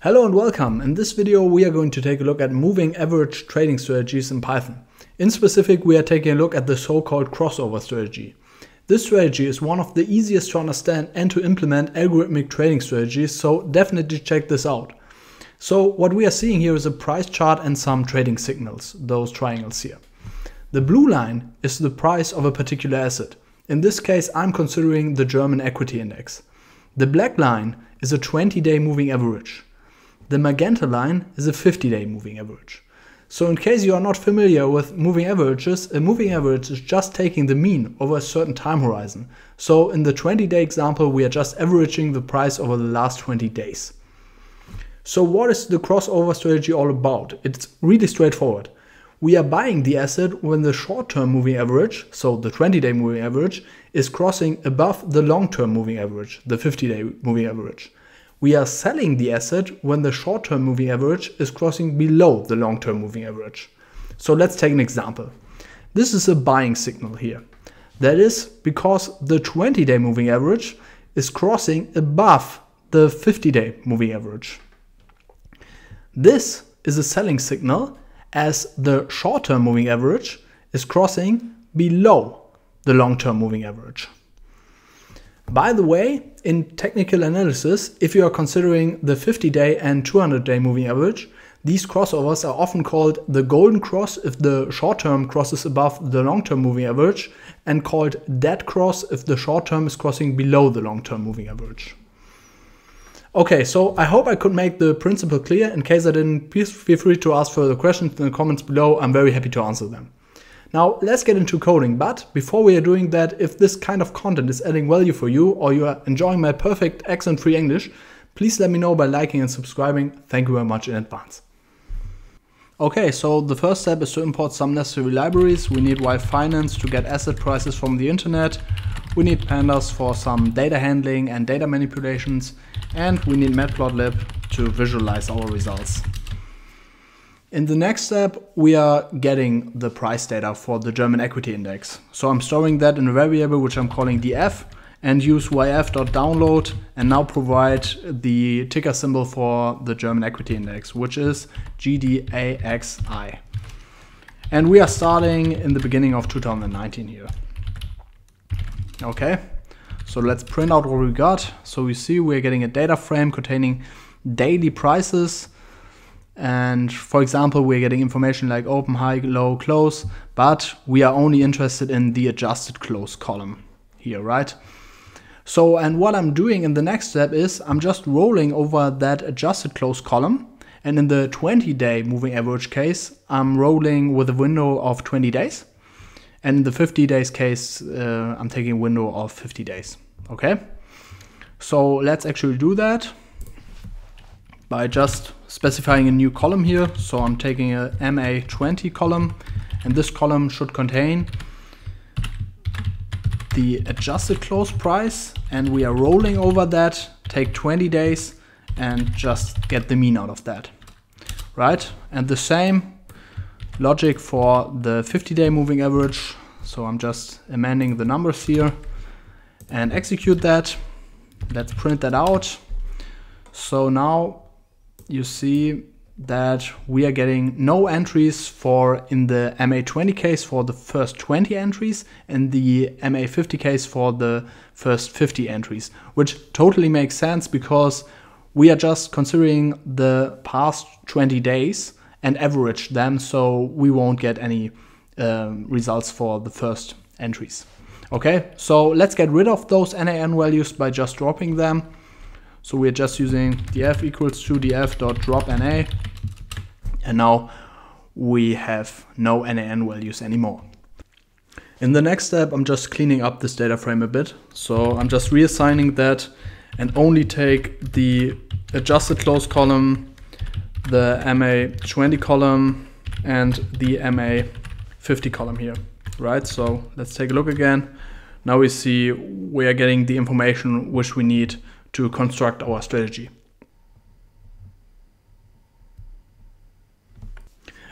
Hello and welcome. In this video we are going to take a look at moving average trading strategies in Python. In specific, we are taking a look at the so-called crossover strategy. This strategy is one of the easiest to understand and to implement algorithmic trading strategies, so definitely check this out. So what we are seeing here is a price chart and some trading signals, those triangles here. The blue line is the price of a particular asset. In this case, I'm considering the German equity index. The black line is a 20-day moving average. The magenta line is a 50-day moving average. So in case you are not familiar with moving averages, a moving average is just taking the mean over a certain time horizon. So in the 20-day example, we are just averaging the price over the last 20 days. So what is the crossover strategy all about? It's really straightforward. We are buying the asset when the short-term moving average, so the 20-day moving average, is crossing above the long-term moving average, the 50-day moving average. We are selling the asset when the short-term moving average is crossing below the long-term moving average. So let's take an example. This is a buying signal here. That is because the 20-day moving average is crossing above the 50-day moving average. This is a selling signal as the short-term moving average is crossing below the long-term moving average. By the way, in technical analysis, if you are considering the 50-day and 200-day moving average, these crossovers are often called the golden cross if the short-term crosses above the long-term moving average, and called dead cross if the short-term is crossing below the long-term moving average. Okay, so I hope I could make the principle clear. In case I didn't, please feel free to ask further questions in the comments below. I'm very happy to answer them. Now let's get into coding, but before we are doing that, if this kind of content is adding value for you or you are enjoying my perfect accent-free English, please let me know by liking and subscribing. Thank you very much in advance. Okay, so the first step is to import some necessary libraries. We need yfinance to get asset prices from the internet. We need pandas for some data handling and data manipulations. And we need matplotlib to visualize our results. In the next step, we are getting the price data for the German equity index. So I'm storing that in a variable which I'm calling df, and use yf.download and now provide the ticker symbol for the German equity index, which is GDAXI. And we are starting in the beginning of 2019 here. Okay, so let's print out what we got. So we see we're getting a data frame containing daily prices. And for example, we're getting information like open, high, low, close, but we are only interested in the adjusted close column here, right? So, and what I'm doing in the next step is I'm just rolling over that adjusted close column. And in the 20-day moving average case, I'm rolling with a window of 20 days. And in the 50 days case, I'm taking a window of 50 days. Okay, so let's actually do that by just specifying a new column here. So I'm taking a MA20 column, and this column should contain the adjusted close price, and we are rolling over that, take 20 days and just get the mean out of that, right? And the same logic for the 50-day moving average. So I'm just amending the numbers here and execute that. Let's print that out. So now you see that we are getting no entries for in the MA20 case for the first 20 entries and the MA50 case for the first 50 entries, which totally makes sense because we are just considering the past 20 days and average them, so we won't get any results for the first entries. Okay, so let's get rid of those NaN values by just dropping them. So we're just using df equals to df.dropNA, and now we have no NaN values anymore. In the next step, I'm just cleaning up this data frame a bit. So I'm just reassigning that and only take the adjusted close column, the MA20 column, and the MA50 column here, right? So let's take a look again. Now we see we are getting the information which we need to construct our strategy.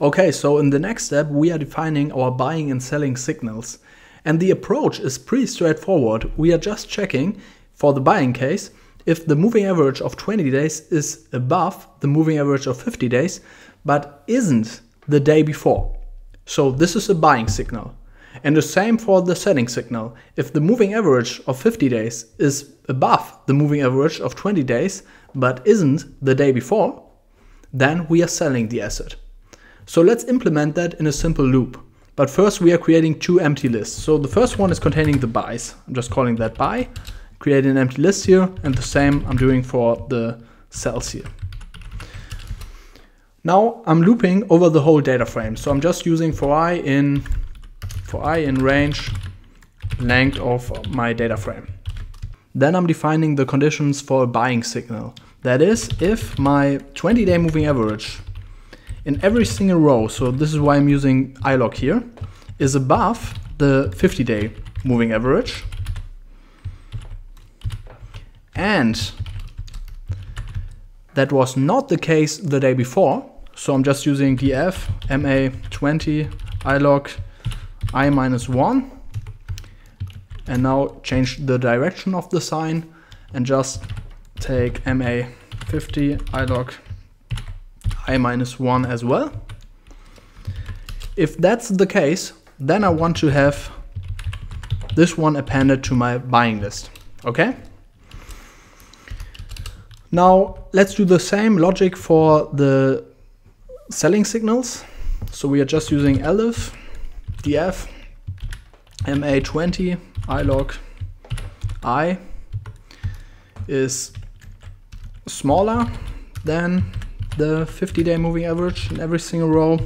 Okay, so in the next step, we are defining our buying and selling signals. And the approach is pretty straightforward. We are just checking for the buying case if the moving average of 20 days is above the moving average of 50 days, but isn't the day before. So this is a buying signal. And the same for the selling signal. If the moving average of 50 days is above the moving average of 20 days, but isn't the day before, then we are selling the asset. So let's implement that in a simple loop. But first we are creating two empty lists. So the first one is containing the buys. I'm just calling that buy, create an empty list here, and the same I'm doing for the sells here. Now I'm looping over the whole data frame. So I'm just using for I in range length of my data frame. Then I'm defining the conditions for a buying signal. That is, if my 20-day moving average in every single row, so this is why I'm using ilog here, is above the 50-day moving average, and that was not the case the day before, so I'm just using df ma20 ilog I minus 1, and now change the direction of the sign and just take ma50 ilog I minus 1 as well. If that's the case, then I want to have this one appended to my buying list. Okay? Now let's do the same logic for the selling signals. So we are just using elif df ma20 ilog I is smaller than the 50-day moving average in every single row.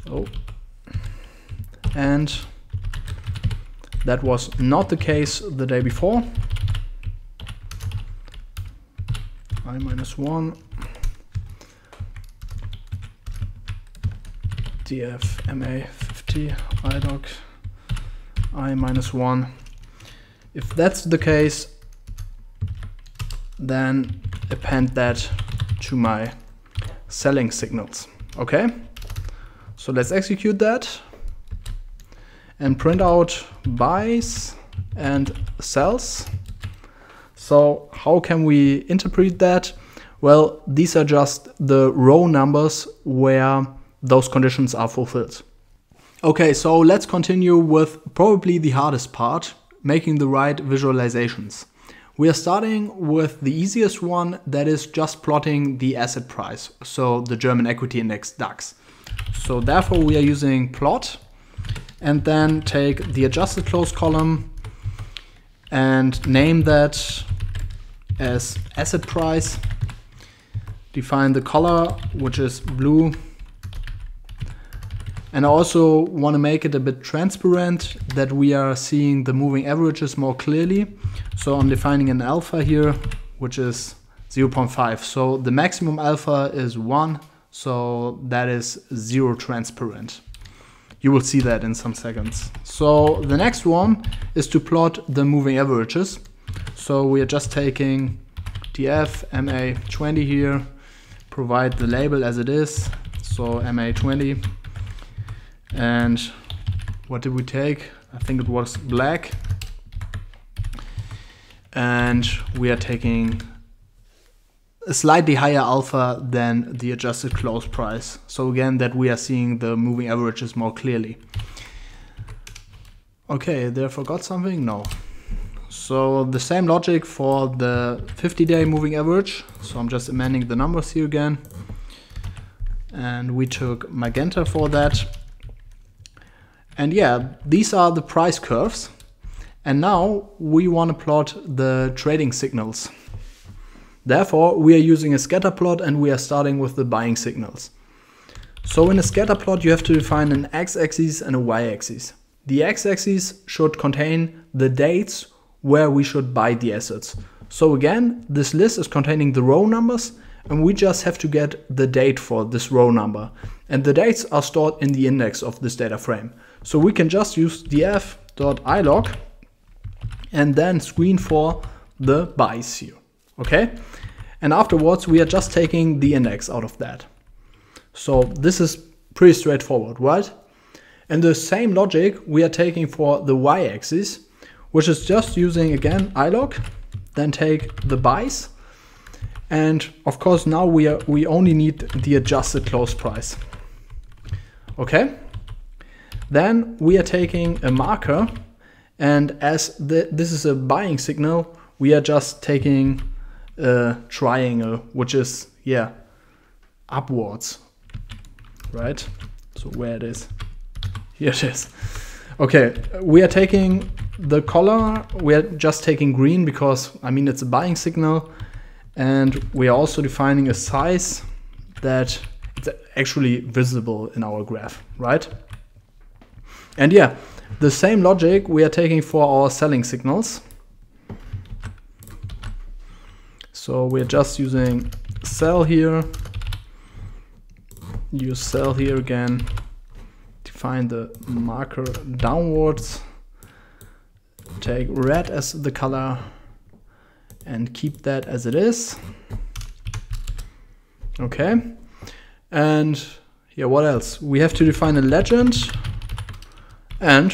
Oh, and that was not the case the day before. I minus 1 df ma50 ilog I minus 1. If that's the case, then append that to my selling signals. Okay, so let's execute that and print out buys and sells. So how can we interpret that? Well, these are just the row numbers where those conditions are fulfilled. Okay, so let's continue with probably the hardest part, making the right visualizations. We are starting with the easiest one, that is just plotting the asset price, so the German equity index DAX. So therefore we are using plot, and then take the adjusted close column and name that as asset price. Define the color, which is blue. And I also want to make it a bit transparent, that we are seeing the moving averages more clearly. So I'm defining an alpha here, which is 0.5. So the maximum alpha is 1, so that is 0 transparent. You will see that in some seconds. So the next one is to plot the moving averages. So we are just taking df ma20 here, provide the label as it is, so ma20. And what did we take? I think it was black. And we are taking a slightly higher alpha than the adjusted close price. So again, that we are seeing the moving averages more clearly. Okay, did I forgot something? No. So the same logic for the 50-day moving average. So I'm just amending the numbers here again. And we took magenta for that. And yeah, these are the price curves. And now we want to plot the trading signals. Therefore, we are using a scatter plot and we are starting with the buying signals. So in a scatter plot, you have to define an x-axis and a y-axis. The x-axis should contain the dates where we should buy the assets. So again, this list is containing the row numbers, and we just have to get the date for this row number. And the dates are stored in the index of this data frame. So we can just use df.ilog and then screen for the buys here. Okay? And afterwards, we are just taking the index out of that. So this is pretty straightforward, right? And the same logic we are taking for the y-axis, which is just using, again, ilog then take the buys, and of course now we only need the adjusted close price. Okay, then we are taking a marker, and as this is a buying signal, we are just taking a triangle, which is, yeah, upwards, right? So where it is, here it is. Okay, we are taking the color, we are just taking green because, I mean, it's a buying signal, and we are also defining a size that it's actually visible in our graph, right? And yeah, the same logic we are taking for our selling signals. So we're just using sell here, use sell here again, define the marker downwards, take red as the color and keep that as it is. Okay, and yeah, what else? We have to define a legend, and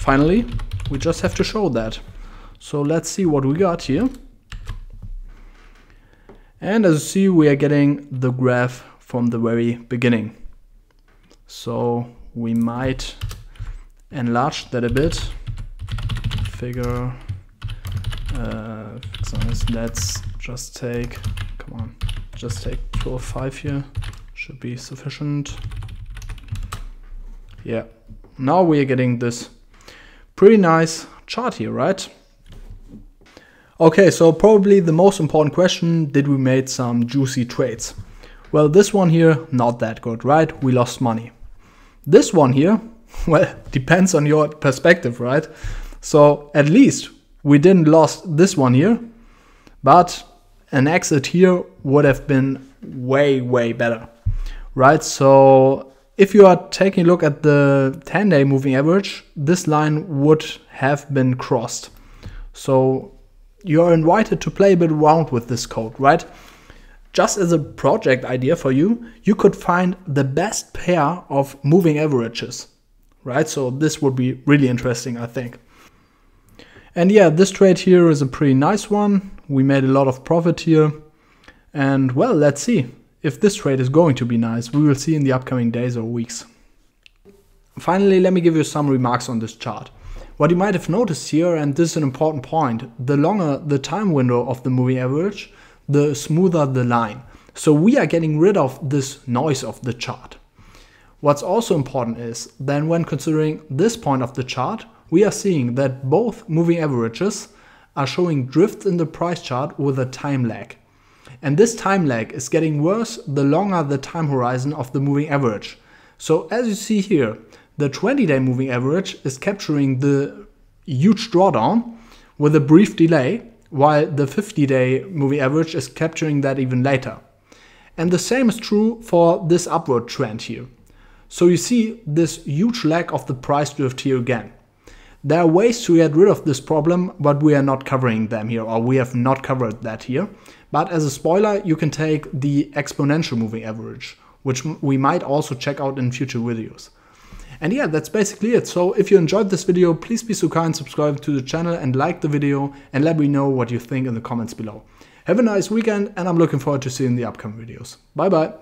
finally we just have to show that. So let's see what we got here. And as you see, we are getting the graph from the very beginning. So we might enlarge that a bit. Figure, let's just take, come on, just take 205 here, should be sufficient. Yeah, now we are getting this pretty nice chart here, right? Okay, so probably the most important question, did we make some juicy trades? Well, this one here, not that good, right? We lost money. This one here, well, depends on your perspective, right? So at least we didn't lost this one here, but an exit here would have been way, way better, right? So if you are taking a look at the 10-day moving average, this line would have been crossed. So you're invited to play a bit around with this code, right? Just as a project idea for you, you could find the best pair of moving averages, right? So this would be really interesting, I think. And yeah, this trade here is a pretty nice one. We made a lot of profit here. And well, let's see if this trade is going to be nice. We will see in the upcoming days or weeks. Finally, let me give you some remarks on this chart. What you might have noticed here, and this is an important point, the longer the time window of the moving average, the smoother the line. So we are getting rid of this noise of the chart. What's also important is then when considering this point of the chart, we are seeing that both moving averages are showing drifts in the price chart with a time lag. And this time lag is getting worse the longer the time horizon of the moving average. So as you see here, the 20-day moving average is capturing the huge drawdown with a brief delay, while the 50-day moving average is capturing that even later. And the same is true for this upward trend here. So you see this huge lag of the price drift here again. There are ways to get rid of this problem, but we are not covering them here, or we have not covered that here. But as a spoiler, you can take the exponential moving average, which we might also check out in future videos. And yeah, that's basically it. So if you enjoyed this video, please be so kind, subscribe to the channel and like the video, and let me know what you think in the comments below. Have a nice weekend, and I'm looking forward to seeing the upcoming videos. Bye bye.